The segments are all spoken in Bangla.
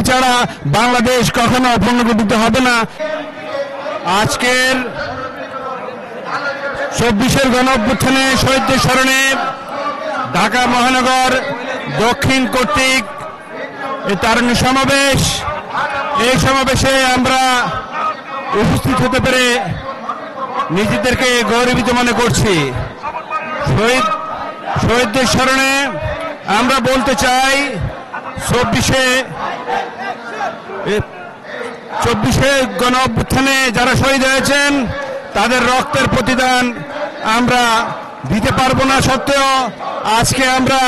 ছাড়া বাংলাদেশ কখনো পুনর্গঠিত হবে না। আজকের 24-এর গণঅভ্যুত্থানে শহীদদের স্মরণে ঢাকা মহানগর দক্ষিণ কর্তৃক তারুণ্য সমাবেশ, এই সমাবেশে আমরা উপস্থিত হতে পেরে নিজেদেরকে গৌরবিত মনে করছি। শহীদদের স্মরণে আমরা বলতে চাই 24-এ গণঅভ্যুত্থানে যারা শহীদ হয়েছেন তাদের রক্তের প্রতিদান আমরা দিতে পারবো না সত্ত্বেও আজকে আমরা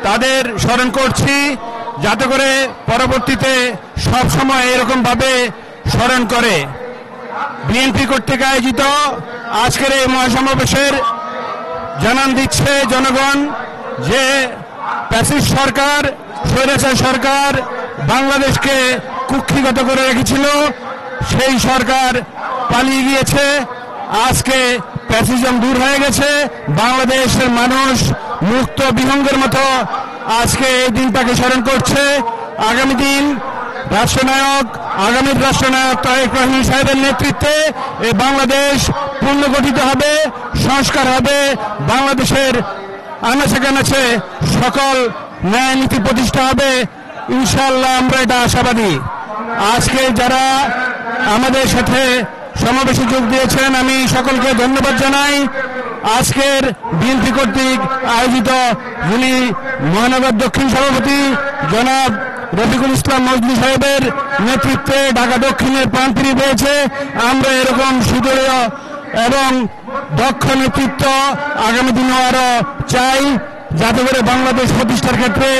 তাদের স্মরণ করছি, যাতে করে পরবর্তীতে সব সময় এরকম ভাবে স্মরণ করে। বিএনপি কর্তৃক আয়োজিত আজকের এই মহাসমাবেশের জানান দিচ্ছে জনগণ যে ফ্যাসিস্ট সরকার, স্বৈরাচার সরকার বাংলাদেশকে কুক্ষিগত করে রেখেছিল, সেই সরকার পালিয়ে গিয়েছে। আজকে ফ্যাসিজম দূর হয়ে গেছে, বাংলাদেশের মানুষ মুক্ত বিহঙ্গের মতো আজকে এই দিনটাকে স্মরণ করছে। আগামী দিন আগামীর রাষ্ট্রনায়ক তারেক রহমান সাহেবের নেতৃত্বে এই বাংলাদেশ পুনর্গঠিত হবে, সংস্কার হবে, বাংলাদেশের আনাচে কানাচে সকল ন্যায় নীতি প্রতিষ্ঠা হবে, ইনশাআল্লাহ আমরা এটা আশাবাদী। আজকে যারা আমাদের সাথে সমাবেশে যোগ দিয়েছেন আমি সকলকে ধন্যবাদ জানাই। আজকের বিএনপি কর্তৃক আয়োজিত যিনি মহানগর দক্ষিণ সভাপতি জনাব রফিকুল ইসলাম মজনু সাহেবের নেতৃত্বে ঢাকা দক্ষিণের প্রাণ ফিরে পেয়েছে। আমরা এরকম সুদৃঢ় এবং দক্ষ নেতৃত্ব আগামী দিনে আরো চাই, যাতে করে বাংলাদেশ প্রতিষ্ঠার ক্ষেত্রে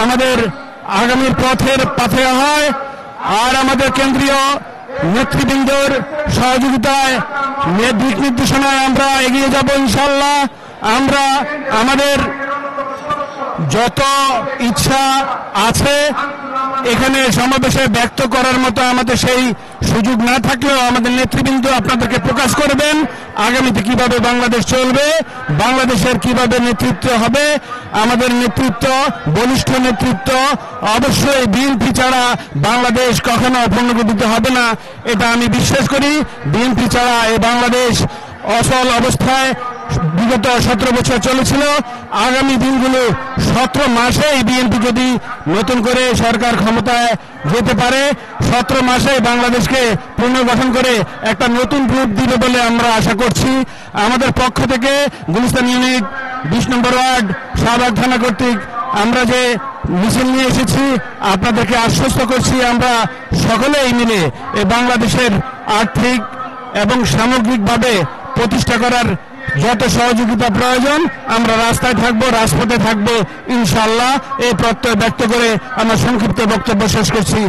আমাদের আগামীর পথের পাথে হয়। আর আমাদের কেন্দ্রীয় নেতৃবৃন্দর সহযোগিতায় দিক নির্দেশনায় আমরা এগিয়ে যাব ইনশাআল্লাহ। আমরা আমাদের যত ইচ্ছা আছে এখানে সমাবেশে ব্যক্ত করার মতো আমাদের সেই সুযোগ না থাকলেও আমাদের নেতৃবৃন্দ আপনাদেরকে প্রকাশ করবেন আগামীতে কিভাবে বাংলাদেশ চলবে, বাংলাদেশের কিভাবে নেতৃত্ব হবে। আমাদের নেতৃত্ব, বলিষ্ঠ নেতৃত্ব, অবশ্যই বিএনপি ছাড়া বাংলাদেশ কখনো পুনর্গঠিত হবে না, এটা আমি বিশ্বাস করি। বিএনপি ছাড়া এই বাংলাদেশ অচল অবস্থায় বিগত 17 বছর চলেছিল। আগামী দিনগুলো 17 মাসেই বিএনপি যদি নতুন করে সরকার ক্ষমতায় যেতে পারে, 17 মাসে বাংলাদেশকে পুনর্গঠন করে একটা নতুন রূপ দিবে বলে আমরা আশা করছি। আমাদের পক্ষ থেকে গুলিস্তান ইউনিট 20 নম্বর ওয়ার্ড শাহবাগ থানা কর্তৃক আমরা যে মিছিল নিয়ে এসেছি আপনাদেরকে আশ্বস্ত করছি আমরা সকলেই মিলে এই বাংলাদেশের আর্থিক এবং সামগ্রিকভাবে প্রতিষ্ঠা করার যত সহযোগিতা প্রয়োজন আমরা রাস্তায় থাকবো, রাজপথে থাকবো ইনশাআল্লাহ। এই প্রত্যয় ব্যক্ত করে আমার সংক্ষিপ্ত বক্তব্য শেষ করছি।